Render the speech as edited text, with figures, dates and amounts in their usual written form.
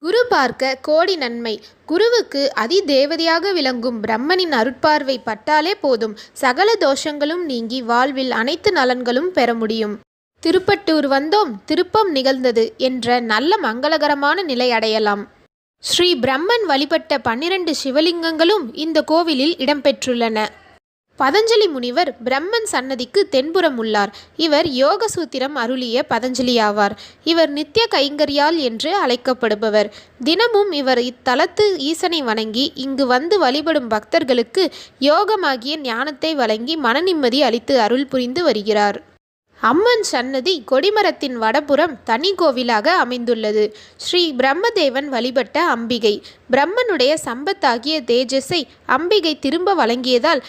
குரு பார்க்க கோடி நன்மை. குருவுக்கு அதிதேவதையாக விளங்கும் பிரம்மனின் அருட்பார்வை பட்டாலே போதும், சகல தோஷங்களும் நீங்கி வாழ்வில் அனைத்து நலன்களும் பெற முடியும். திருப்பட்டூர் வந்தோம், திருப்பம் நிகழ்ந்தது என்ற நல்ல மங்களகரமான நிலை அடையலாம். ஸ்ரீ பிரம்மன் வழிபட்ட 12 சிவலிங்கங்களும் இந்த கோவிலில் இடம்பெற்றுள்ளன. பதஞ்சலி முனிவர் பிரம்மன் சன்னதிக்கு தென்புறம் உள்ளார். இவர் யோக சூத்திரம் அருளிய பதஞ்சலி ஆவார். இவர் நித்திய கைங்கரியால் என்று அழைக்கப்படுபவர். தினமும் இவர் இத்தலத்து ஈசனை வணங்கி இங்கு வந்து வழிபடும் பக்தர்களுக்கு யோகமாகிய ஞானத்தை வழங்கி மனநிம்மதி அளித்து அருள் புரிந்து வருகிறார். அம்மன் சன்னதி கொடிமரத்தின் வடபுறம் தனி கோவிலாக அமைந்துள்ளது. ஸ்ரீ பிரம்மதேவன் வழிபட்ட அம்பிகை. பிரம்மனுடைய சம்பத்தாகிய தேஜஸை அம்பிகை திரும்ப வழங்கியதால்